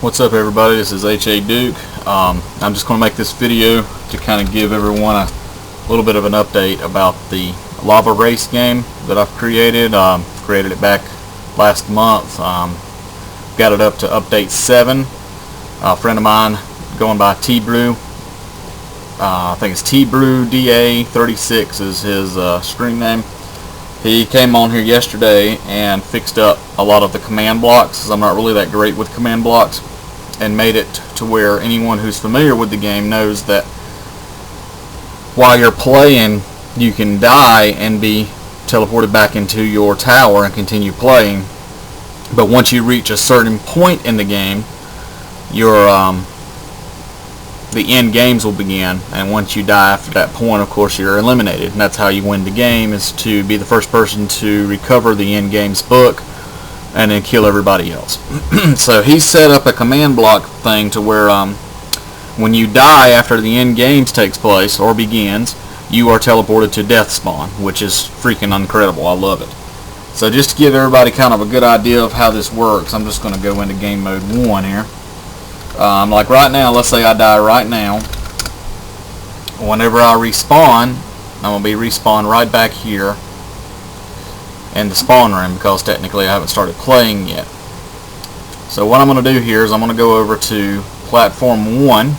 What's up, everybody? This is HADuke. I'm just going to make this video to kind of give everyone a little bit of an update about the lava race game that I've created. Created it back last month. Got it up to update 7. A friend of mine going by T-Brew, I think it's T-Brew DA36 is his screen name. He came on here yesterday and fixed up a lot of the command blocks, because I'm not really that great with command blocks, and made it to where anyone who's familiar with the game knows that while you're playing you can die and be teleported back into your tower and continue playing, but once you reach a certain point in the game, your the end games will begin, and once you die after that point, of course, you're eliminated, and that's how you win the game, is to be the first person to recover the end game's book and then kill everybody else. So he set up a command block thing to where when you die after the end games takes place or begins, you are teleported to death spawn, which is freaking incredible. I love it. So just to give everybody kind of a good idea of how this works, I'm just going to go into game mode 1 here. Like right now, let's say I die right now. Whenever I respawn, I'm going to be respawned right back here in the spawn room, because technically I haven't started playing yet. So what I'm going to do here is I'm going to go over to platform 1.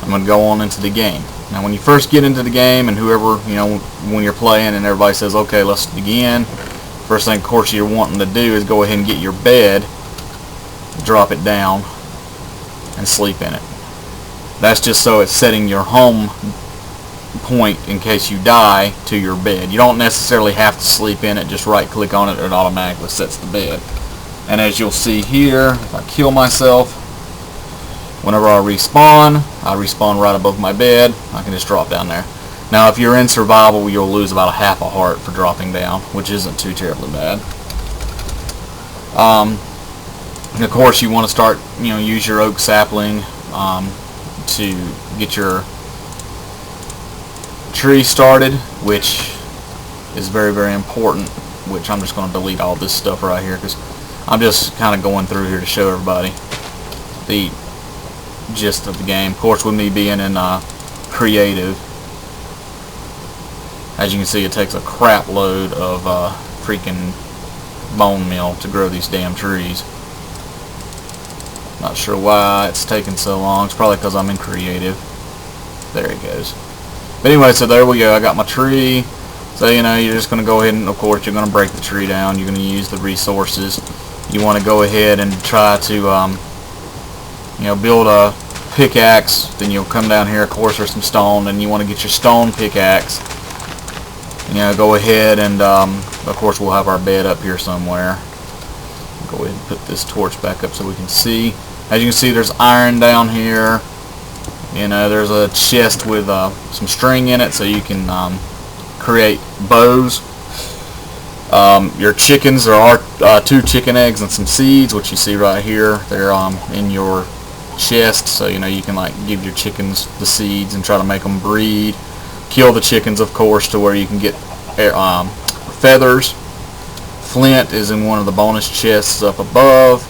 I'm going to go on into the game. Now when you first get into the game, and whoever, when you're playing and everybody says, okay, let's begin, first thing of course you're wanting to do is go ahead and get your bed, drop it down, and sleep in it. That's just so it's setting your home point in case you die to your bed. You don't necessarily have to sleep in it, just right click on it, it automatically sets the bed. And as you'll see here, if I kill myself, whenever I respawn right above my bed. I can just drop down there. Now if you're in survival, you'll lose about a half a heart for dropping down, which isn't too terribly bad. And of course you want to start, use your oak sapling to get your tree started, which is very, very important, which I'm just going to delete all this stuff right here, because I'm just kind of going through here to show everybody the gist of the game. Of course, with me being in creative, as you can see, it takes a crap load of freaking bone meal to grow these damn trees. Not sure why it's taking so long. It's probably because I'm in creative. There it goes. But anyway, so there we go. I got my tree. So you're just going to go ahead and, of course, you're going to break the tree down. You're going to use the resources. You want to go ahead and try to build a pickaxe. Then you'll come down here. Of course, there's some stone, and you want to get your stone pickaxe. Go ahead and of course we'll have our bed up here somewhere. Go ahead and put this torch back up so we can see. As you can see, there's iron down here. There's a chest with some string in it, so you can create bows. Your chickens, there are 2 chicken eggs and some seeds, which you see right here. They're in your chest, so you can give your chickens the seeds and try to make them breed. Kill the chickens, of course, to where you can get feathers. Flint is in one of the bonus chests up above.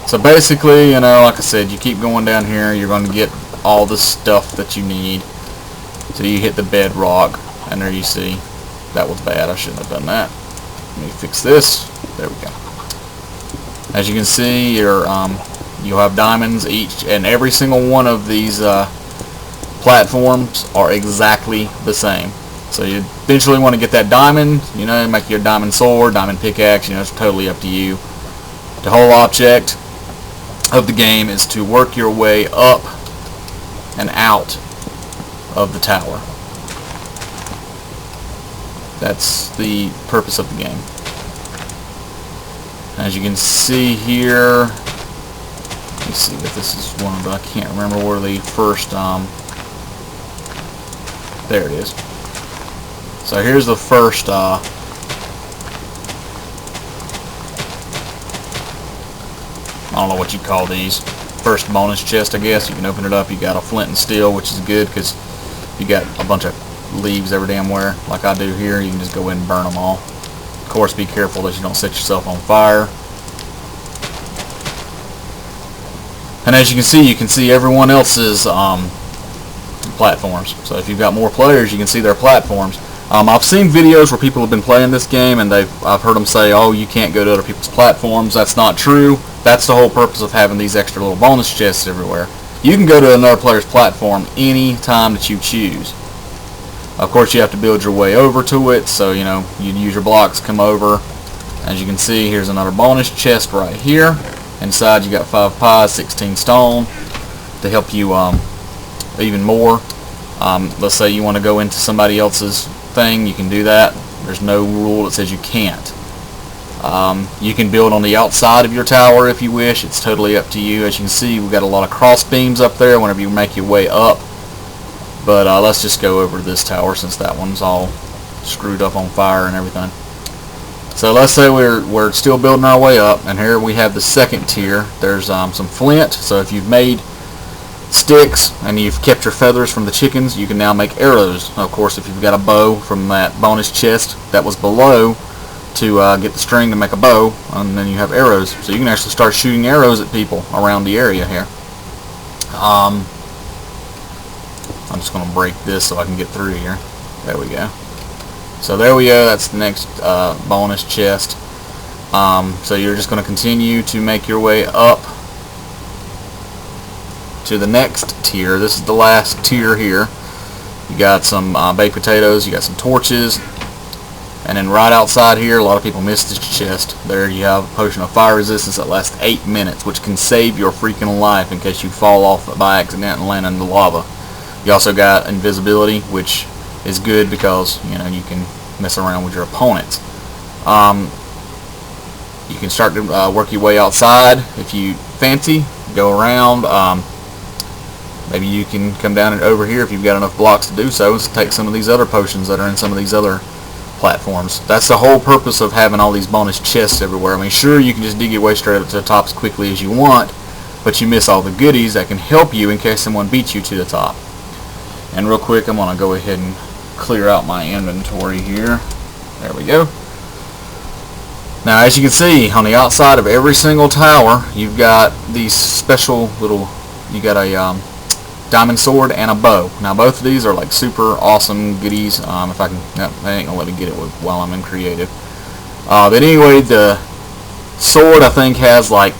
So basically, like I said, you keep going down here, you're going to get all the stuff that you need. So you hit the bedrock, and there you see. That was bad, I shouldn't have done that. Let me fix this. There we go. As you can see, you'll have diamonds. Each and every single one of these platforms are exactly the same. So you eventually want to get that diamond, make your diamond sword, diamond pickaxe, it's totally up to you. The whole object of the game is to work your way up and out of the tower. That's the purpose of the game. As you can see here, let me see if this is one of the, I can't remember where the first, there it is. So here's the first I don't know what you call these, first bonus chest, I guess. You can open it up. You got a flint and steel, which is good because you got a bunch of leaves every damn where, like I do here. You can just go ahead and burn them all. Of course, be careful that you don't set yourself on fire. And as you can see everyone else's platforms. So if you've got more players, you can see their platforms. I've seen videos where people have been playing this game and I've heard them say, oh, you can't go to other people's platforms. That's not true. That's the whole purpose of having these extra little bonus chests everywhere. You can go to another player's platform any time that you choose. Of course, you have to build your way over to it, so you know, you use your blocks, come over. As you can see, here's another bonus chest right here. Inside you got 5 pies, 16 stone to help you even more. Let's say you want to go into somebody else's thing, you can do that. There's no rule that says you can't. You can build on the outside of your tower if you wish. It's totally up to you. As you can see, we've got a lot of cross beams up there whenever you make your way up. But let's just go over to this tower since that one's all screwed up on fire and everything. So let's say we're still building our way up, and here we have the second tier. There's some flint, so if you've made sticks and you've kept your feathers from the chickens, you can now make arrows. Of course, if you've got a bow from that bonus chest that was below to get the string to make a bow, and then you have arrows. So you can actually start shooting arrows at people around the area here. I'm just going to break this so I can get through here. There we go. So there we go. That's the next bonus chest. So you're just going to continue to make your way up to the next tier. This is the last tier here. You got some baked potatoes, you got some torches, and then right outside here, a lot of people miss this chest. There you have a potion of fire resistance that lasts 8 minutes, which can save your freaking life in case you fall off by accident and land in the lava. You also got invisibility, which is good because you know you can mess around with your opponents. You can start to work your way outside if you fancy. Go around. Maybe you can come down and over here if you've got enough blocks to do so, and take some of these other potions that are in some of these other platforms. That's the whole purpose of having all these bonus chests everywhere. I mean, sure, you can just dig your way straight up to the top as quickly as you want, but you miss all the goodies that can help you in case someone beats you to the top. And real quick, I'm going to go ahead and clear out my inventory here. There we go. Now, as you can see, on the outside of every single tower, you've got these special little, you got a diamond sword and a bow. Now, both of these are like super awesome goodies. If I can, no, they ain't gonna let me get it while I'm in creative. But anyway, the sword I think has like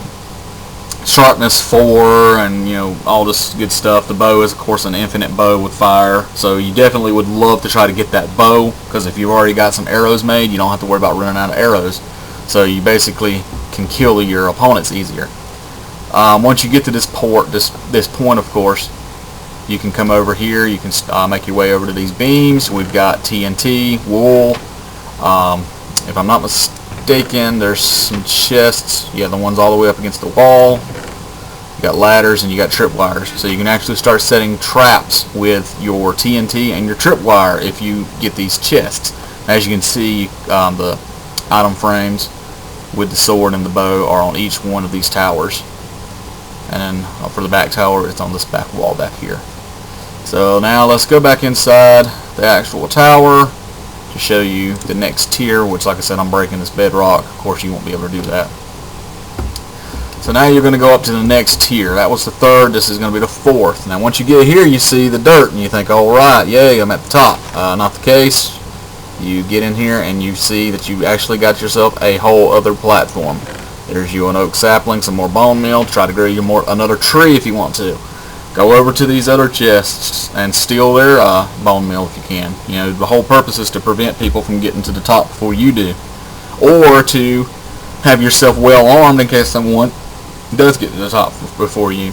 sharpness 4 and you know all this good stuff. The bow is of course an infinite bow with fire, so you definitely would love to try to get that bow, because if you've already got some arrows made, you don't have to worry about running out of arrows, so you basically can kill your opponents easier. Once you get to this point, of course, you can come over here. You can make your way over to these beams. We've got TNT, wool. If I'm not mistaken, there's some chests. You have the ones all the way up against the wall. You got ladders and you got tripwires. So you can actually start setting traps with your TNT and your tripwire if you get these chests. As you can see, the item frames with the sword and the bow are on each one of these towers. And then for the back tower, it's on this back wall back here. So now let's go back inside the actual tower to show you the next tier, which, like I said, I'm breaking this bedrock. Of course, you won't be able to do that. So now you're going to go up to the next tier. That was the third. This is going to be the fourth. Now, once you get here, you see the dirt, and you think, all right, yay, I'm at the top. Not the case. You get in here, and you see that you actually got yourself a whole other platform. There's you an oak sapling, some more bone meal. Try to grow you another tree if you want to. Go over to these other chests and steal their bone meal if you can. You know, the whole purpose is to prevent people from getting to the top before you do, or to have yourself well armed in case someone does get to the top before you.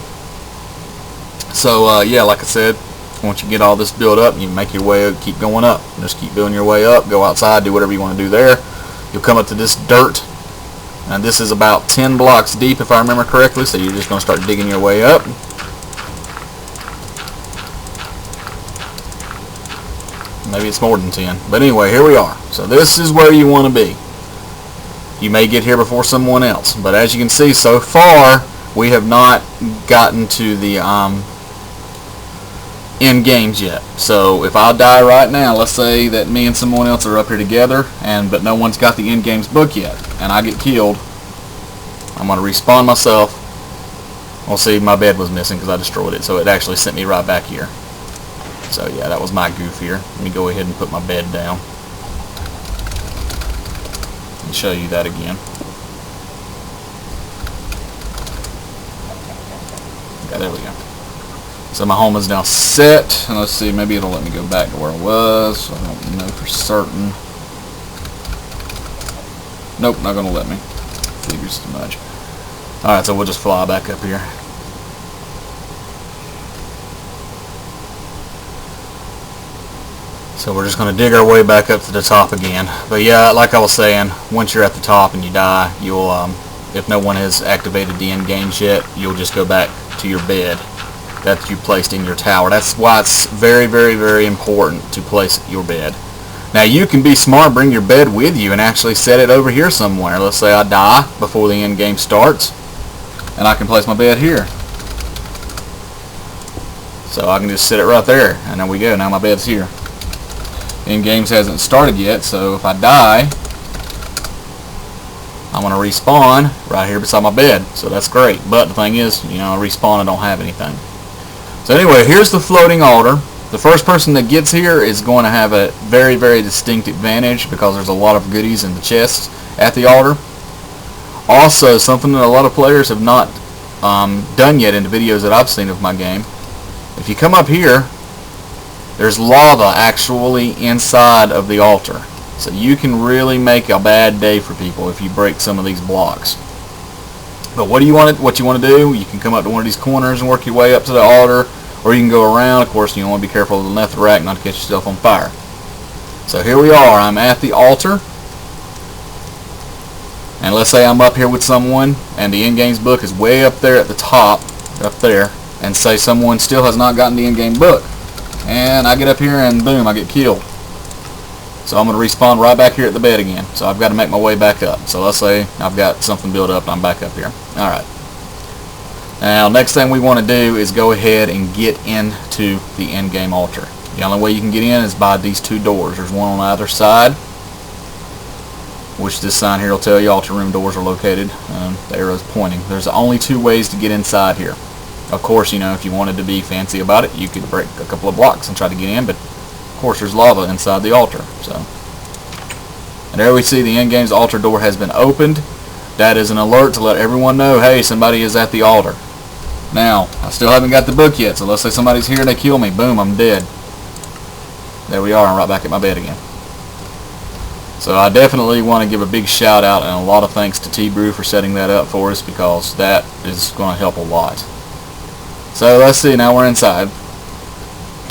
So yeah, like I said, once you get all this built up, you make your way up, keep going up. Just keep building your way up. Go outside, do whatever you want to do there. You'll come up to this dirt, and this is about 10 blocks deep if I remember correctly. So you're just going to start digging your way up. Maybe it's more than 10. But anyway, here we are. So this is where you want to be. You may get here before someone else. But as you can see, so far, we have not gotten to the end games yet. So if I die right now, let's say that me and someone else are up here together, but no one's got the end games book yet, and I get killed, I'm going to respawn myself Well, see, my bed was missing because I destroyed it, so it actually sent me right back here. So yeah, that was my goof here. Let me go ahead and put my bed down and show you that again. Okay, there we go. So my home is now set, and let's see, maybe it'll let me go back to where I was. I don't know for certain. Nope, not gonna let me. Figures too much. Alright, so we'll just fly back up here. So we're just going to dig our way back up to the top again. But yeah, like I was saying, once you're at the top and you die, you'll, if no one has activated the end games yet, you'll just go back to your bed that you placed in your tower. That's why it's very, very, very important to place your bed. Now you can be smart, bring your bed with you and actually set it over here somewhere. Let's say I die before the end game starts, and I can place my bed here. So I can just sit it right there, and there we go. Now my bed's here. End games hasn't started yet, so if I die, I'm going to respawn right here beside my bed. So that's great. But the thing is, you know, I respawn, I don't have anything. So anyway, here's the floating altar. The first person that gets here is going to have a very, very distinct advantage because there's a lot of goodies in the chests at the altar. Also, something that a lot of players have not done yet in the videos that I've seen of my game. If you come up here, there's lava actually inside of the altar. So you can really make a bad day for people if you break some of these blocks. But what you want to do, you can come up to one of these corners and work your way up to the altar, or you can go around. Of course, you want to be careful of the netherrack not to catch yourself on fire. So here we are. I'm at the altar. And let's say I'm up here with someone and the in-games book is way up there at the top, up there, and say someone still has not gotten the in-game book. And I get up here and boom, I get killed. So I'm going to respawn right back here at the bed again. So I've got to make my way back up. So let's say I've got something built up and I'm back up here. Alright. Now next thing we want to do is go ahead and get into the end game altar. The only way you can get in is by these two doors. There's one on either side, which this sign here will tell you altar room doors are located. The arrow's pointing. There's only two ways to get inside here. Of course, you know, if you wanted to be fancy about it, you could break a couple of blocks and try to get in, but of course there's lava inside the altar. So, and there we see the end game's altar door has been opened. That is an alert to let everyone know, hey, somebody is at the altar. Now, I still haven't got the book yet, so let's say somebody's here and they kill me. Boom, I'm dead. There we are, I'm right back at my bed again. So I definitely want to give a big shout out and a lot of thanks to T-Brew for setting that up for us, because that is going to help a lot. So let's see, now we're inside.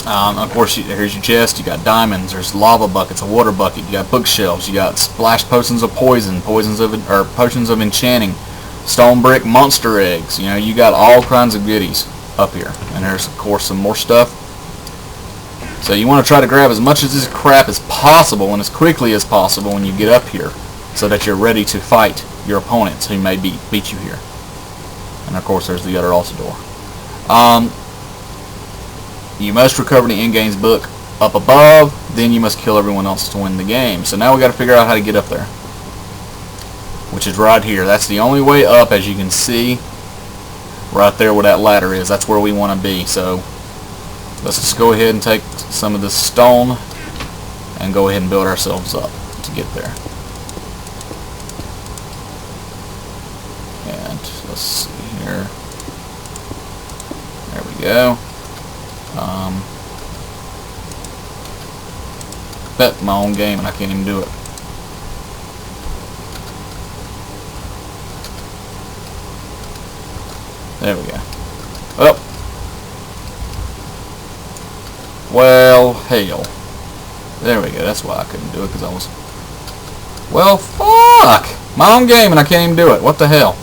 Of course, here's your chest. You got diamonds. There's lava buckets, a water bucket. You got bookshelves. You got splash potions of poison, potions of enchanting, stone brick monster eggs. You know, you got all kinds of goodies up here. And there's of course some more stuff. So you want to try to grab as much of this crap as possible and as quickly as possible when you get up here, so that you're ready to fight your opponents who may beat you here. And of course, there's the other altar door. You must recover the in-games book up above, then you must kill everyone else to win the game. So now we got to figure out how to get up there, which is right here. That's the only way up, as you can see right there where that ladder is. That's where we want to be. So let's just go ahead and take some of this stone and go ahead and build ourselves up to get there. And let's see here. There we go. Bet my own game and I can't even do it. There we go. Oh. Well, hell. There we go. That's why I couldn't do it, because I was... Well, fuck! My own game and I can't even do it. What the hell?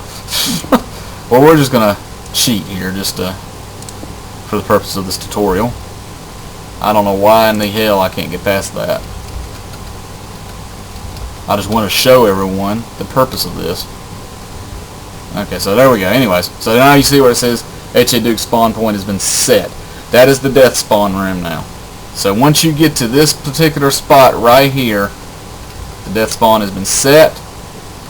Well, we're just going to cheat here just for the purpose of this tutorial. I don't know why in the hell I can't get past that. I just want to show everyone the purpose of this. Okay, so there we go. Anyways, so now you see where it says HADuke spawn point has been set. That is the death spawn room now. So once you get to this particular spot right here, the death spawn has been set.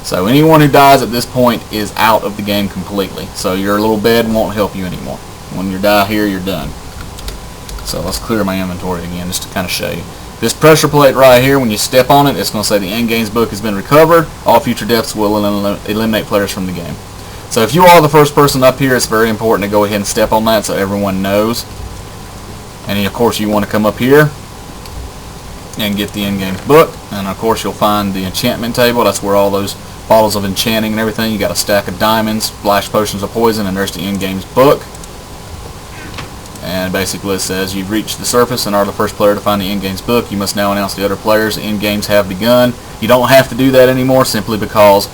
So anyone who dies at this point is out of the game completely. So your little bed won't help you anymore. When you die here, you're done. So let's clear my inventory again just to kind of show you. This pressure plate right here, when you step on it, it's going to say the end game's book has been recovered. All future deaths will eliminate players from the game. So if you are the first person up here, it's very important to go ahead and step on that so everyone knows. And of course you want to come up here and get the end game's book. And of course you'll find the enchantment table. That's where all those bottles of enchanting and everything. You got a stack of diamonds, splash potions of poison, and there's the end game's book. And basically it says you've reached the surface and are the first player to find the end game's book. You must now announce to the other players the end games have begun. You don't have to do that anymore simply because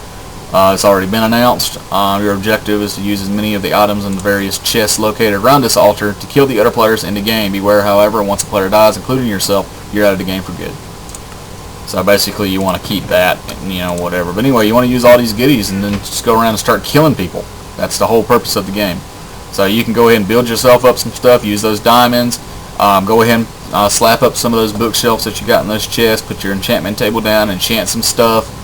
it's already been announced. Your objective is to use as many of the items in the various chests located around this altar to kill the other players in the game. Beware, however, once a player dies, including yourself, you're out of the game for good. So basically you want to keep that, you know, whatever. But anyway, you want to use all these goodies and then just go around and start killing people. That's the whole purpose of the game. So you can go ahead and build yourself up some stuff, use those diamonds, go ahead and slap up some of those bookshelves that you got in those chests, put your enchantment table down, enchant some stuff.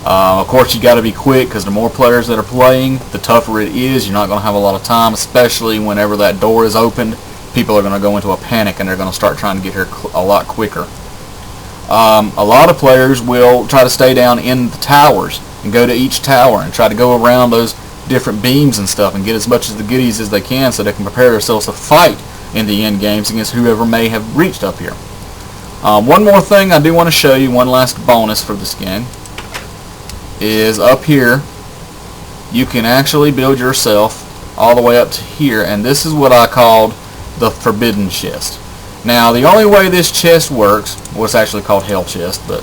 Of course you got to be quick because the more players that are playing, the tougher it is. You're not going to have a lot of time, especially whenever that door is opened. People are going to go into a panic and they're going to start trying to get here a lot quicker. A lot of players will try to stay down in the towers and go to each tower and try to go around those different beams and stuff and get as much of the goodies as they can so they can prepare themselves to fight in the end games against whoever may have reached up here. One more thing I do want to show you, one last bonus for this game, is up here you can actually build yourself all the way up to here, and this is what I called the forbidden chest. Now the only way this chest works, well, it's actually called hell chest, but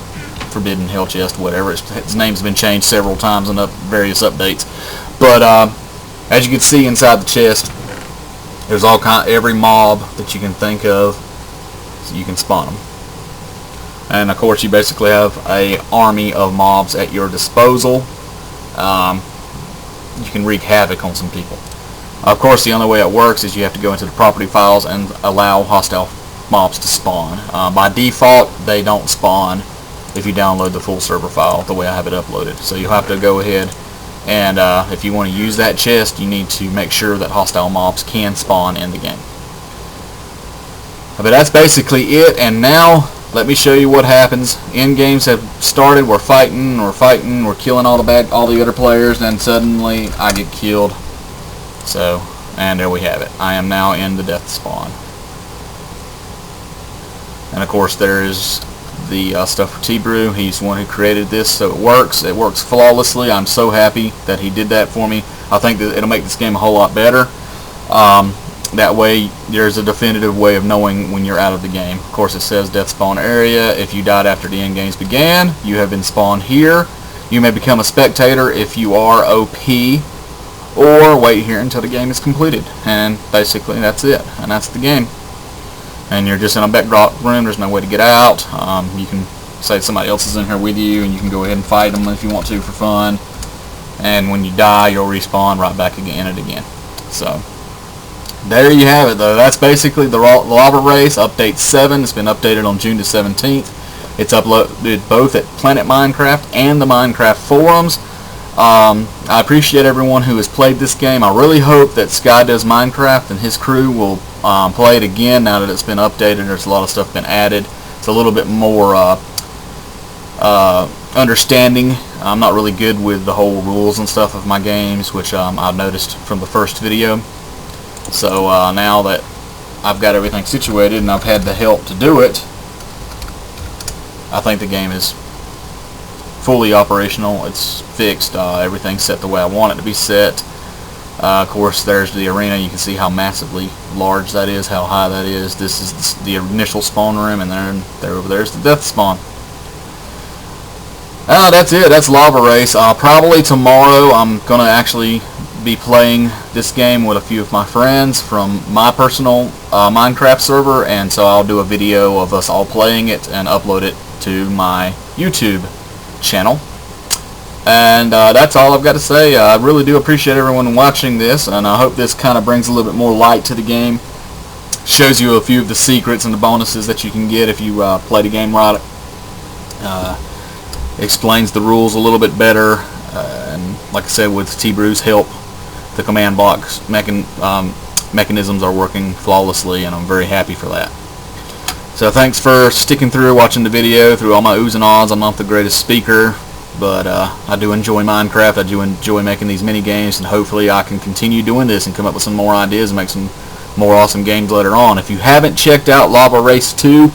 forbidden hell chest, whatever, its name's been changed several times in various updates. But as you can see inside the chest, there's every mob that you can think of, so you can spawn them. And of course you basically have an army of mobs at your disposal. You can wreak havoc on some people. Of course the only way it works is you have to go into the property files and allow hostile mobs to spawn. By default they don't spawn if you download the full server file the way I have it uploaded. So you'll have to go ahead and if you want to use that chest, you need to make sure that hostile mobs can spawn in the game. But that's basically it, and now let me show you what happens. End games have started, we're fighting, we're killing all the other players, and suddenly I get killed. So, and there we have it. I am now in the death spawn. And of course there is the stuff for T-Brew. He's the one who created this, so it works flawlessly. I'm so happy that he did that for me. I think that it'll make this game a whole lot better. That way there's a definitive way of knowing when you're out of the game. Of course it says death spawn area. If you died after the end games began, you have been spawned here. You may become a spectator if you are OP, or wait here until the game is completed. And basically that's it, and that's the game. And you're just in a backdrop room, there's no way to get out. You can say somebody else is in here with you and you can go ahead and fight them if you want to for fun. And when you die, you'll respawn right back again and again. So there you have it, though. That's basically the Lava Race Update 7. It's been updated on June the 17th. It's uploaded both at Planet Minecraft and the Minecraft forums. I appreciate everyone who has played this game. I really hope that Sky Does Minecraft and his crew will play it again now that it's been updated. There's a lot of stuff been added. It's a little bit more understanding. I'm not really good with the whole rules and stuff of my games, which I've noticed from the first video. So now that I've got everything situated and I've had the help to do it, I think the game is fully operational. It's fixed. Everything's set the way I want it to be set. Of course, there's the arena. You can see how massively large that is, how high that is. This is the initial spawn room, and then over there's the death spawn. That's it. That's Lava Race. Probably tomorrow I'm going to actually be playing this game with a few of my friends from my personal Minecraft server, and so I'll do a video of us all playing it and upload it to my YouTube channel. And that's all I've got to say. I really do appreciate everyone watching this, and I hope this kind of brings a little bit more light to the game. Shows you a few of the secrets and the bonuses that you can get if you play the game right. Explains the rules a little bit better, and like I said, with T-Brew's help, the command block mechanisms are working flawlessly, and I'm very happy for that. So thanks for sticking through, watching the video through all my oohs and ahs. I'm not the greatest speaker, but I do enjoy Minecraft. I do enjoy making these mini games, and hopefully I can continue doing this and come up with some more ideas and make some more awesome games later on. If you haven't checked out Lava Race 2,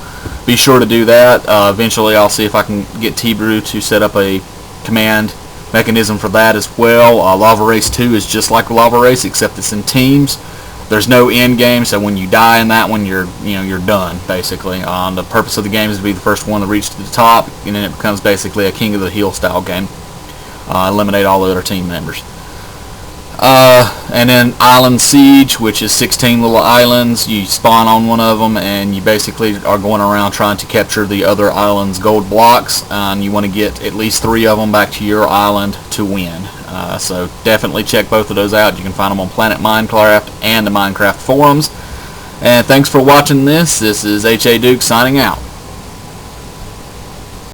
be sure to do that. Eventually I'll see if I can get T-Brew to set up a command mechanism for that as well. Lava Race 2 is just like Lava Race, except it's in teams. There's no end game, so when you die in that one, you're done basically. The purpose of the game is to be the first one to reach to the top, and then it becomes basically a King of the Hill style game. Eliminate all the other team members. And then Island Siege, which is 16 little islands. You spawn on one of them, and you basically are going around trying to capture the other island's gold blocks, and you want to get at least 3 of them back to your island to win. So definitely check both of those out. You can find them on Planet Minecraft and the Minecraft forums. And thanks for watching this. This is HADuke signing out.